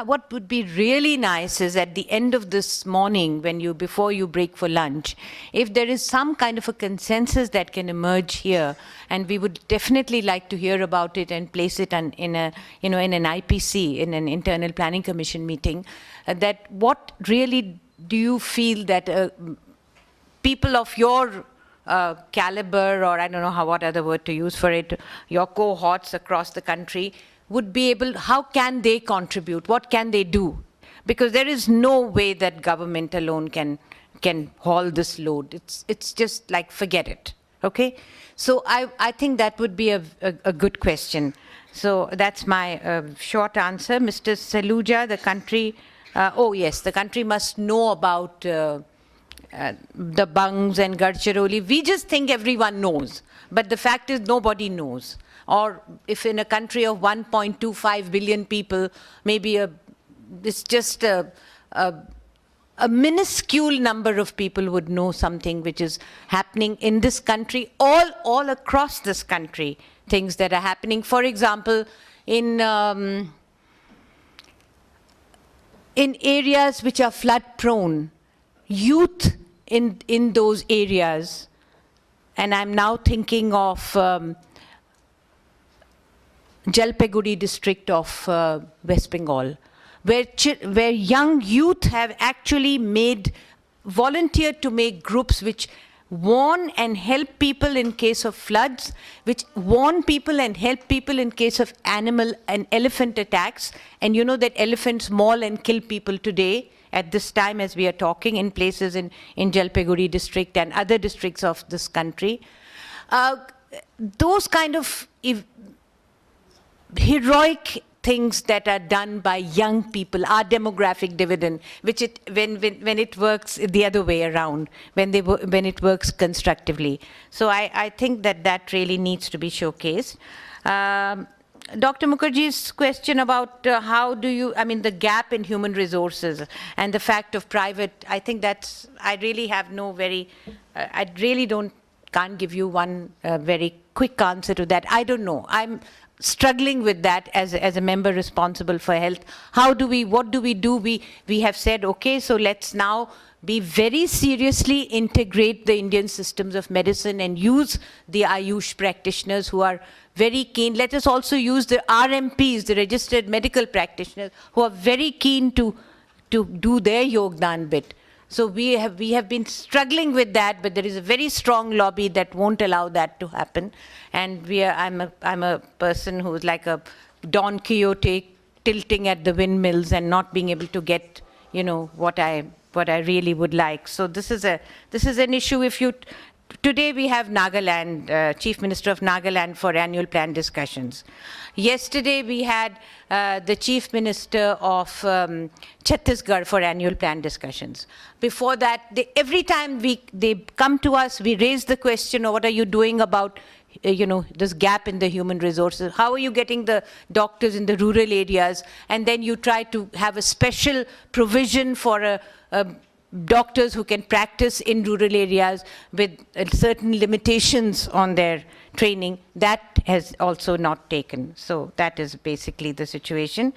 what would be really nice is at the end of this morning, before you break for lunch, if there is some kind of a consensus that can emerge here, and we would definitely like to hear about it and place it in an IPC, in an Internal Planning Commission meeting, that what really do you feel that people of your caliber, or I don't know what other word to use for it, your cohorts across the country, would be able, how can they contribute? What can they do? Because there is no way that government alone can haul this load. It's just like, forget it, okay? So I think that would be a good question. So that's my short answer. Mr. Saluja, the country, oh yes, the country must know about the Bangs and Gadchiroli. We just think everyone knows, but the fact is nobody knows. Or if in a country of 1.25 billion people, maybe it's just a minuscule number of people would know something which is happening in this country, all across this country, things that are happening. For example, in areas which are flood prone, youth in those areas, and I'm now thinking of Jalpaiguri district of West Bengal, where young youth have actually volunteered to make groups which warn and help people in case of floods, which warn people and help people in case of animal and elephant attacks. And you know that elephants maul and kill people today at this time as we are talking in places in Jalpaiguri district and other districts of this country. Those kind of heroic things that are done by young people, our demographic dividend, which when it works the other way around, when it works constructively. So I think that really needs to be showcased. Dr. Mukherjee's question about the gap in human resources and the fact of private, I think I really have I really can't give you one very quick answer to that. I don't know. I'm struggling with that as a member responsible for health. What do we do? We have said, okay, so let's now be very seriously integrate the Indian systems of medicine and use the Ayush practitioners who are very keen. Let us also use the RMPs, the registered medical practitioners, who are very keen to do their Yogdan bit. So we have been struggling with that, but there is a very strong lobby that won't allow that to happen. And I'm a person who's like a Don Quixote tilting at the windmills and not being able to get, what I really would like. So this is an issue. Today we have Nagaland, Chief Minister of Nagaland for annual plan discussions. Yesterday we had the Chief Minister of Chhattisgarh for annual plan discussions. Before that, every time they come to us, we raise the question, what are you doing about this gap in the human resources? How are you getting the doctors in the rural areas? And then you try to have a special provision for doctors who can practice in rural areas with certain limitations on their training. That has also not taken. So that is basically the situation.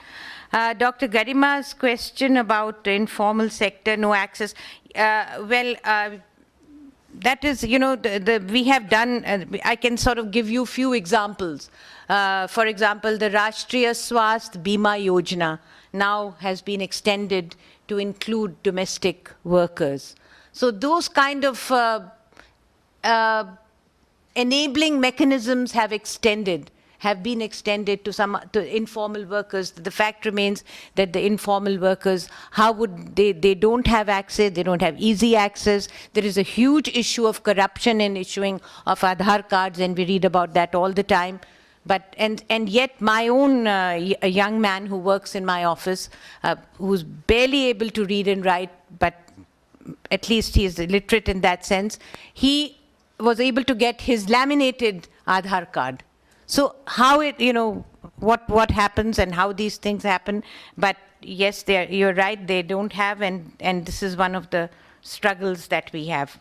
Dr. Garima's question about the informal sector, no access. That is, we have done, I can sort of give you a few examples. For example, the Rashtriya Swasth Bima Yojana now has been extended to include domestic workers. So those kind of enabling mechanisms have been extended to informal workers. The fact remains that the informal workers, they don't have access, they don't have easy access. There is a huge issue of corruption in issuing of Aadhaar cards, and we read about that all the time. But and yet my own a young man who works in my office, who's barely able to read and write, but at least he is literate in that sense, he was able to get his laminated Aadhaar card. So how what happens and how these things happen. But yes, you're right, they don't have, and this is one of the struggles that we have.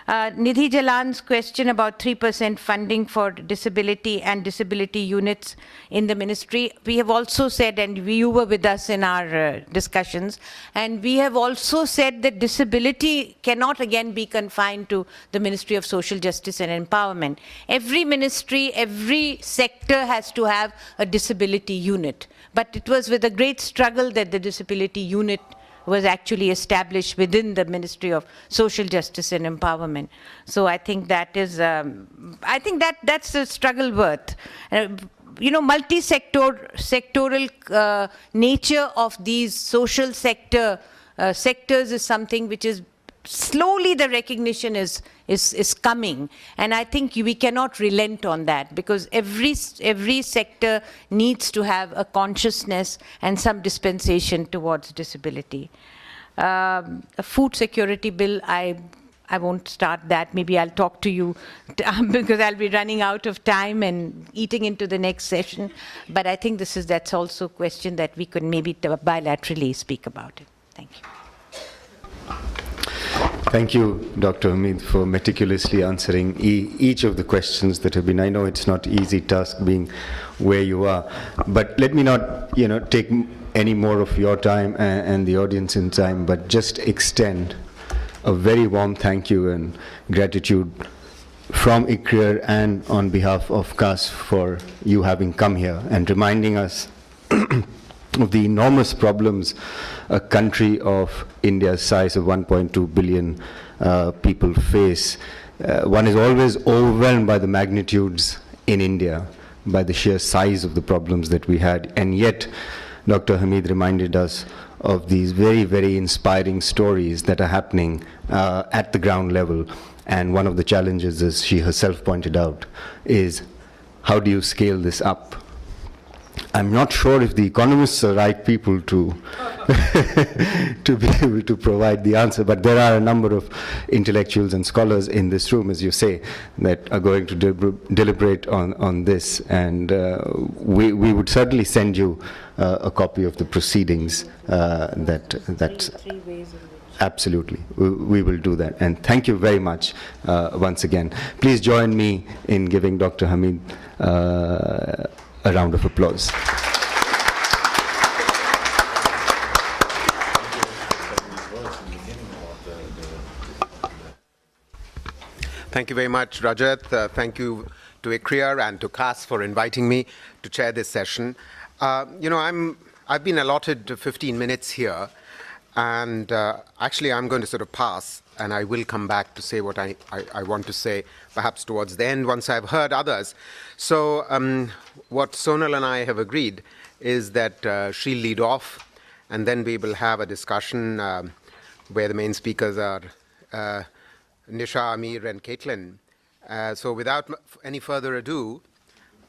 Nidhi Jalan's question about 3% funding for disability and disability units in the ministry. We have also said, and you were with us in our discussions, and we have also said that disability cannot again be confined to the Ministry of Social Justice and Empowerment. Every ministry, every sector has to have a disability unit. But it was with a great struggle that the disability unit was actually established within the Ministry of Social Justice and Empowerment. So I think that is, I think that's a struggle worth. You know, sectoral nature of these social sectors is something which is slowly the recognition is coming, and I think we cannot relent on that, because every sector needs to have a consciousness and some dispensation towards disability. A food security bill, I won't start that. Maybe I'll talk to you because I'll be running out of time and eating into the next session. But I think that's also a question that we could maybe bilaterally speak about it. Thank you. Thank you, Dr. Hamid, for meticulously answering each of the questions that have been. I know it's not an easy task being where you are, but let me not, take any more of your time and the audience's time, but just extend a very warm thank you and gratitude from ICRIER and on behalf of CAS for you having come here and reminding us of the enormous problems a country of India's size of 1.2 billion people face. One is always overwhelmed by the magnitudes in India, by the sheer size of the problems that we had, and yet Dr. Hamid reminded us of these very, very inspiring stories that are happening at the ground level. And one of the challenges, as she herself pointed out, is how do you scale this up? I'm not sure if the economists are right people to to be able to provide the answer, but there are a number of intellectuals and scholars in this room, as you say, that are going to deliberate on this, and we would certainly send you a copy of the proceedings. That's three ways in which. Absolutely, we will do that, and thank you very much once again. Please join me in giving Dr. Hamid a round of applause. Thank you very much, Rajat. Thank you to ICRIER and to CAS for inviting me to chair this session. I've been allotted 15 minutes here, and actually I'm going to sort of pass, and I will come back to say what I want to say, perhaps towards the end once I've heard others. So what Sonal and I have agreed is that she'll lead off, and then we will have a discussion where the main speakers are Nisha, Amir, and Caitlin. So without any further ado,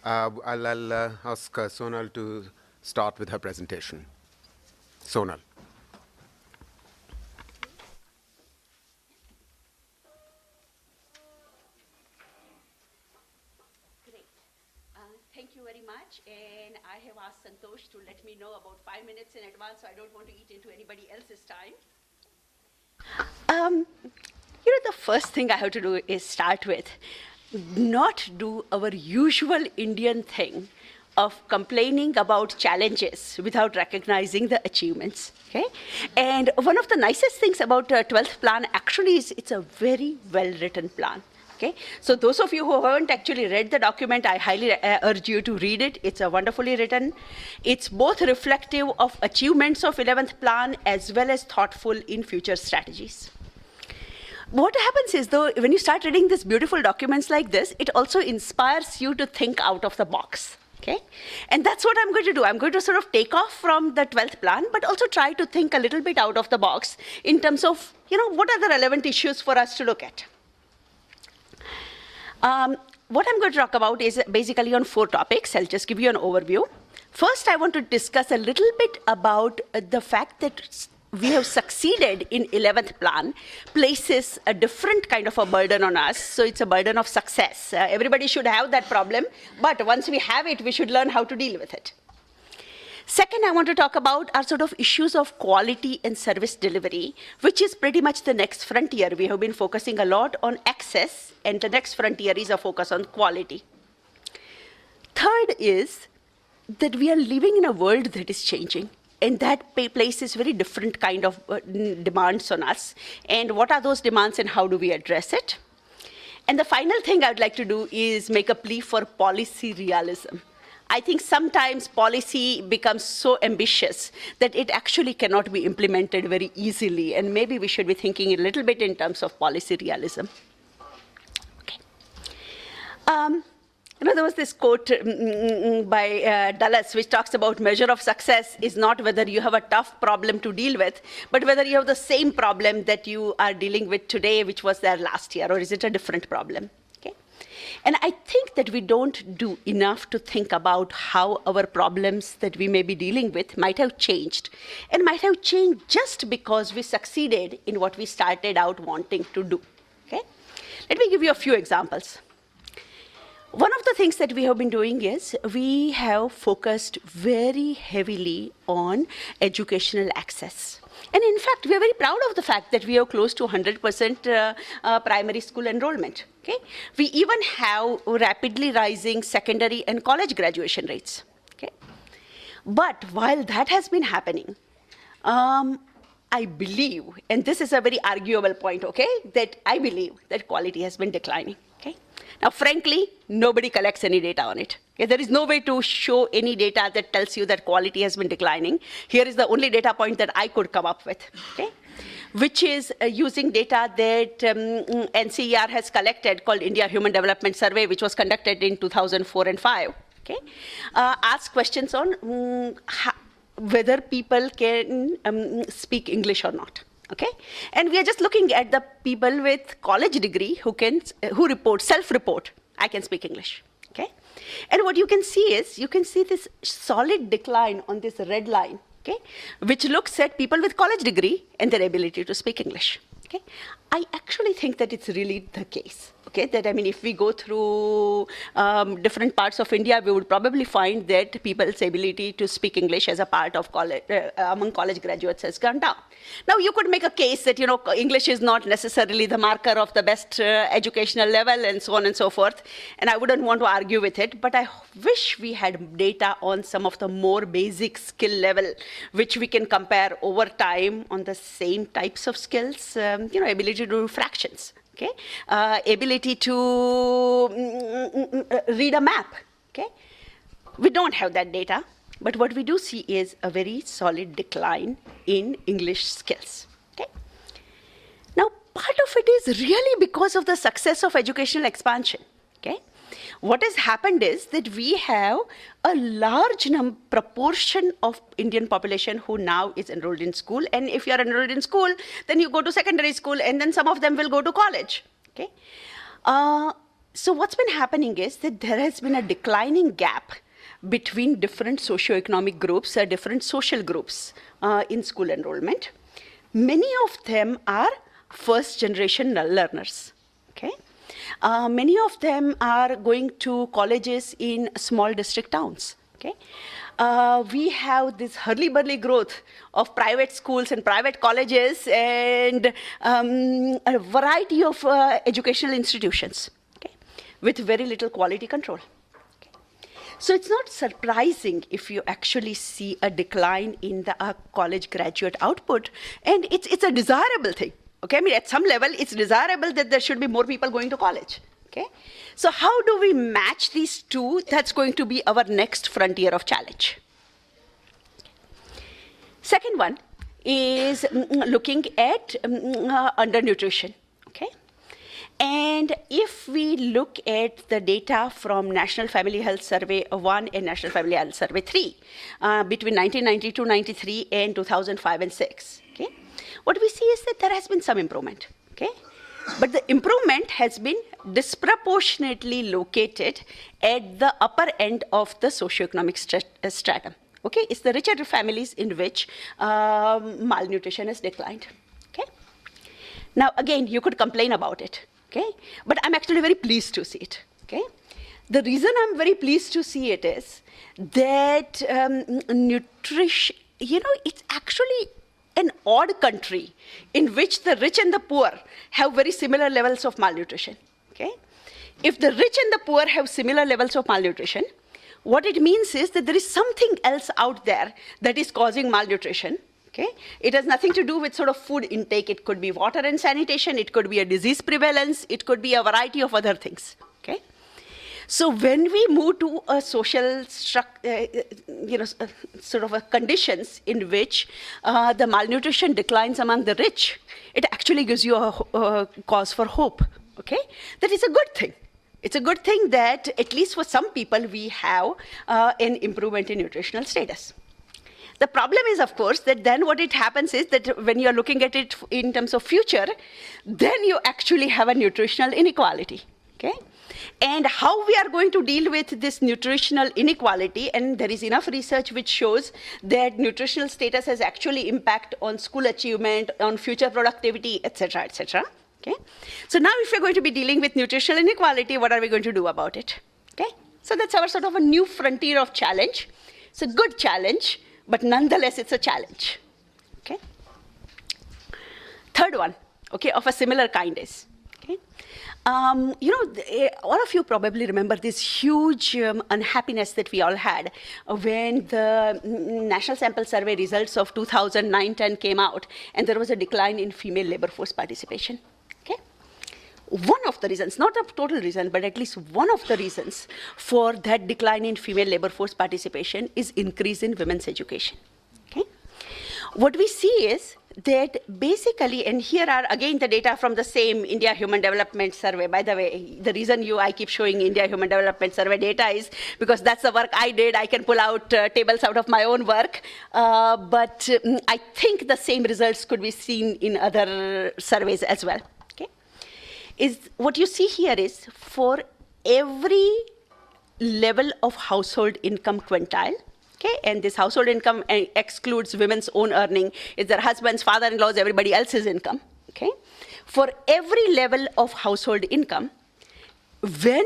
I'll ask Sonal to start with her presentation. Sonal. Great. Thank you very much. And I have asked Santosh to let me know about 5 minutes in advance, so I don't want to eat into anybody else's time. The first thing I have to do is start with not do our usual Indian thing of complaining about challenges without recognizing the achievements, okay? And one of the nicest things about the 12th plan actually is it's a very well-written plan, okay? So those of you who haven't actually read the document, I highly urge you to read it. It's wonderfully written. It's both reflective of achievements of 11th plan as well as thoughtful in future strategies. What happens is, though, when you start reading these beautiful documents like this, it also inspires you to think out of the box, okay? And that's what I'm going to do. I'm going to sort of take off from the 12th plan, but also try to think a little bit out of the box in terms of, what are the relevant issues for us to look at. What I'm going to talk about is basically on 4 topics. I'll just give you an overview. First, I want to discuss a little bit about the fact that we have succeeded in 11th plan places a different kind of a burden on us. So it's a burden of success. Everybody should have that problem, but once we have it, we should learn how to deal with it. Second, I want to talk about are sort of issues of quality and service delivery, which is pretty much the next frontier. We have been focusing a lot on access, and the next frontier is a focus on quality. Third is that we are living in a world that is changing, and that places very different kind of demands on us. And what are those demands and how do we address it? And the final thing I would like to do is make a plea for policy realism. I think sometimes policy becomes so ambitious that it actually cannot be implemented very easily, and maybe we should be thinking a little bit in terms of policy realism. Okay. There was this quote by Dulles, which talks about measure of success is not whether you have a tough problem to deal with, but whether you have the same problem that you are dealing with today, which was there last year, or is it a different problem? Okay? And I think that we don't do enough to think about how our problems that we may be dealing with might have changed, and might have changed just because we succeeded in what we started out wanting to do. Okay? Let me give you a few examples. One of the things that we have been doing is we have focused very heavily on educational access. And in fact, we are very proud of the fact that we are close to 100% primary school enrollment. Okay? We even have rapidly rising secondary and college graduation rates. Okay? But while that has been happening, I believe, and this is a very arguable point, okay, that I believe that quality has been declining. Okay? Now, frankly, nobody collects any data on it. Okay? There is no way to show any data that tells you that quality has been declining. Here is the only data point that I could come up with, okay? Which is using data that NCER has collected called India Human Development Survey, which was conducted in 2004 and 5. Okay? Ask questions on whether people can speak English or not. Okay, and we are just looking at the people with college degree who self-report, I can speak English. Okay, and what you can see is this solid decline on this red line. Okay, which looks at people with college degree and their ability to speak English. Okay, I actually think that it's really the case. Okay, that I mean, if we go through different parts of India, we would probably find that people's ability to speak English as a part of college, among college graduates has gone down. Now, you could make a case that, English is not necessarily the marker of the best educational level and so on and so forth, and I wouldn't want to argue with it, but I wish we had data on some of the more basic skill level, which we can compare over time on the same types of skills, ability to do fractions. Okay, ability to read a map. Okay, we don't have that data, but what we do see is a very solid decline in English skills. Okay, now part of it is really because of the success of educational expansion. Okay, what has happened is that we have a large proportion of Indian population who now is enrolled in school. And if you are enrolled in school, then you go to secondary school, and then some of them will go to college. Okay? So what's been happening is that there has been a declining gap between different socioeconomic groups, different social groups in school enrollment. Many of them are first-generation learners. Okay? Many of them are going to colleges in small district towns. Okay? We have this hurly-burly growth of private schools and private colleges and a variety of educational institutions, okay, with very little quality control. Okay? So it's not surprising if you actually see a decline in the college graduate output, and it's a desirable thing. Okay, I mean, at some level, it's desirable that there should be more people going to college. Okay, so how do we match these two? That's going to be our next frontier of challenge. Second one is looking at undernutrition. Okay, and if we look at the data from National Family Health Survey 1 and National Family Health Survey 3 between 1992-93 and 2005 and 6. Okay, what we see is that there has been some improvement. Okay. But the improvement has been disproportionately located at the upper end of the socioeconomic stratum. Okay, it's the richer families in which malnutrition has declined. Okay, now again, you could complain about it. Okay, but I'm actually very pleased to see it. Okay, The reason I'm very pleased to see it is that nutrition, it's actually an odd country in which the rich and the poor have very similar levels of malnutrition. Okay? If the rich and the poor have similar levels of malnutrition, what it means is that there is something else out there that is causing malnutrition. Okay? It has nothing to do with sort of food intake. It could be water and sanitation. It could be a disease prevalence. It could be a variety of other things. Okay? So when we move to a social sort of a conditions in which the malnutrition declines among the rich, it actually gives you a cause for hope. Okay? That is a good thing. It's a good thing that at least for some people we have an improvement in nutritional status. The problem is, of course, that then what it happens is that when you're looking at it in terms of future, then you actually have a nutritional inequality. Okay? And how we are going to deal with this nutritional inequality, and there is enough research which shows that nutritional status has actually impact on school achievement, on future productivity, etc., etc. Okay? So now if we're going to be dealing with nutritional inequality, what are we going to do about it? Okay? So that's our sort of a new frontier of challenge. It's a good challenge, but nonetheless it's a challenge. Okay? Third one, okay, of a similar kind is, okay? All of you probably remember this huge unhappiness that we all had when the National Sample Survey results of 2009-10 came out, and there was a decline in female labor force participation. Okay? One of the reasons, not a total reason, but at least one of the reasons for that decline in female labor force participation is increase in women's education. Okay? What we see is that basically, and here are again the data from the same India Human Development Survey. By the way, the reason I keep showing India Human Development Survey data is because that's the work I did. I can pull out tables out of my own work, but I think the same results could be seen in other surveys as well. Okay? Is what you see here is for every level of household income quintile. Okay, and this household income excludes women's own earning. It's their husbands, father-in-laws, everybody else's income. Okay, for every level of household income, when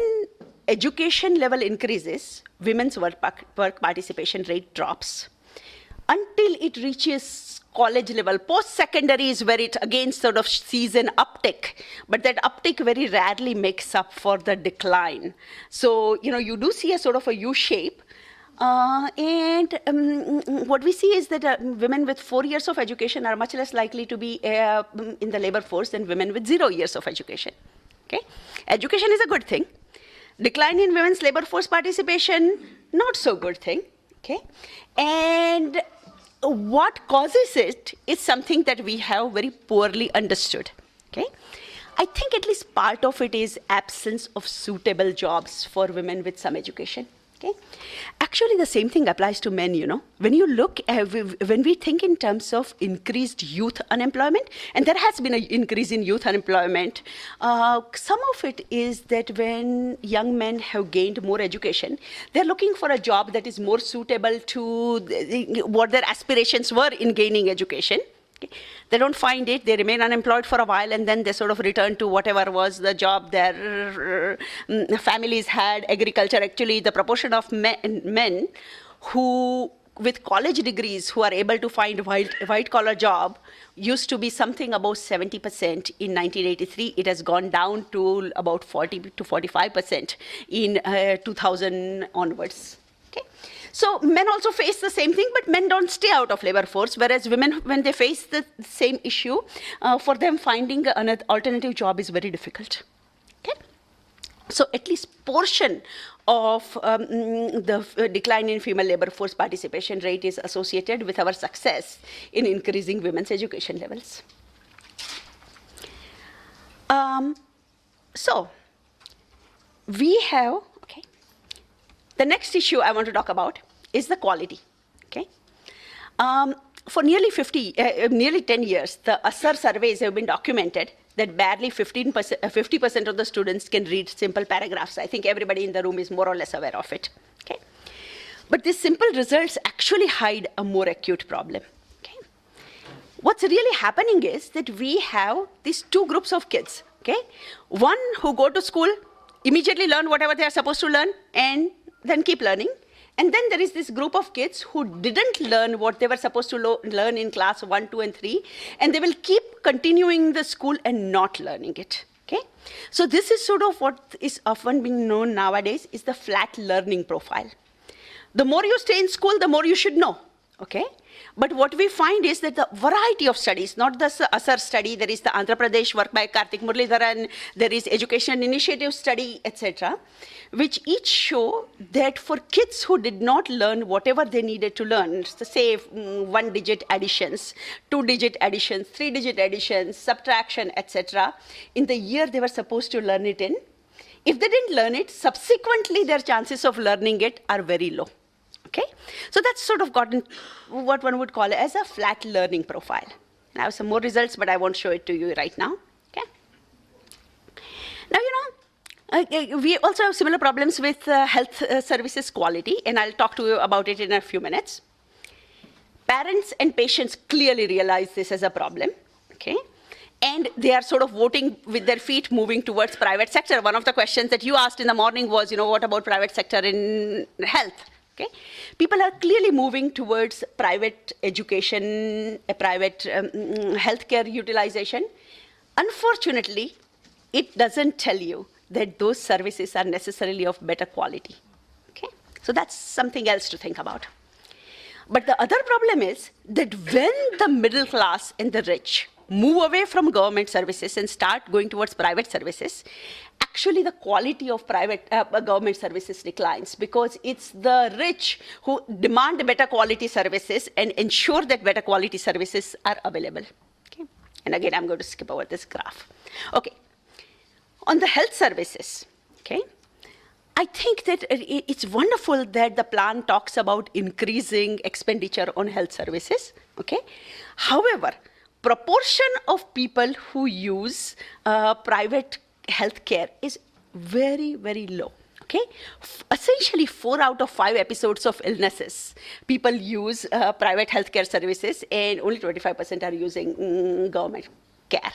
education level increases, women's work participation rate drops until it reaches college level. Post-secondary is where it again sort of sees an uptick, but that uptick very rarely makes up for the decline. So you do see a sort of a U shape. What we see is that women with 4 years of education are much less likely to be in the labor force than women with 0 years of education. Okay? Education is a good thing. Decline in women's labor force participation, not so good thing. Okay? And what causes it is something that we have very poorly understood. Okay? I think at least part of it is absence of suitable jobs for women with some education. Okay? Actually, the same thing applies to men, When you look at, when we think in terms of increased youth unemployment, and there has been an increase in youth unemployment, some of it is that when young men have gained more education, they're looking for a job that is more suitable to what their aspirations were in gaining education. Okay. They don't find it, they remain unemployed for a while, and then they sort of return to whatever was the job their families had. Agriculture, actually, the proportion of men who, with college degrees, who are able to find white-collar job used to be something about 70% in 1983. It has gone down to about 40 to 45% in 2000 onwards. Okay? So men also face the same thing, but men don't stay out of labor force, whereas women, when they face the same issue, for them finding an alternative job is very difficult. Okay? So at least portion of the decline in female labor force participation rate is associated with our success in increasing women's education levels. So we have, the next issue I want to talk about is the quality. Okay, for nearly 10 years, the ASSER surveys have been documented that barely 50% of the students can read simple paragraphs. I think everybody in the room is more or less aware of it. Okay, but these simple results actually hide a more acute problem. Okay, what's really happening is that we have these two groups of kids. Okay, one who go to school immediately learn whatever they are supposed to learn and then keep learning. And then there is this group of kids who didn't learn what they were supposed to learn in class 1, 2, and 3, and they will keep continuing the school and not learning it. Okay? So this is sort of what is often being known nowadays is the flat learning profile. The more you stay in school, the more you should know. Okay? But what we find is that the variety of studies, not the ASAR study, there is the Andhra Pradesh work by Karthik Muralidharan, there is Education Initiative study, etc., which each show that for kids who did not learn whatever they needed to learn, say 1-digit additions, 2-digit additions, 3-digit additions, subtraction, etc., in the year they were supposed to learn it in, if they didn't learn it, subsequently their chances of learning it are very low. Okay? So that's sort of gotten what one would call as a flat learning profile. I have some more results, but I won't show it to you right now. Okay? Now, we also have similar problems with health services quality, and I'll talk to you about it in a few minutes. Parents and patients clearly realize this as a problem. Okay? And they are sort of voting with their feet, moving towards private sector. One of the questions that you asked in the morning was, what about private sector in health? Okay? People are clearly moving towards private education, private healthcare utilization. Unfortunately, it doesn't tell you that those services are necessarily of better quality. Okay? So that's something else to think about. But the other problem is that when the middle class and the rich move away from government services and start going towards private services, actually the quality of private government services declines because it's the rich who demand better quality services and ensure that better quality services are available. Okay? And again, I'm going to skip over this graph. Okay. On the health services, okay, I think that it's wonderful that the plan talks about increasing expenditure on health services. Okay. However, proportion of people who use private healthcare is very, very low. Okay? Essentially, 4 out of 5 episodes of illnesses, people use private healthcare services, and only 25% are using government care.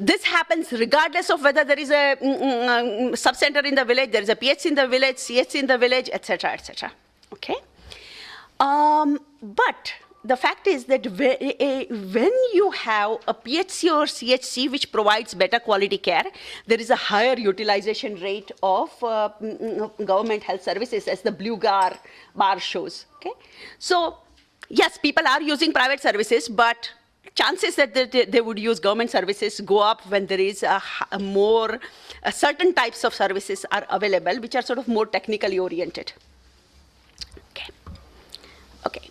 This happens regardless of whether there is a sub-center in the village, there is a PHC in the village, CHC in the village, etc., etc. Okay? But the fact is that when you have a PHC or CHC which provides better quality care, there is a higher utilization rate of government health services, as the blue bar shows. Okay? So, yes, people are using private services, but chances that they would use government services go up when there is certain types of services are available, which are sort of more technically oriented. Okay. Okay.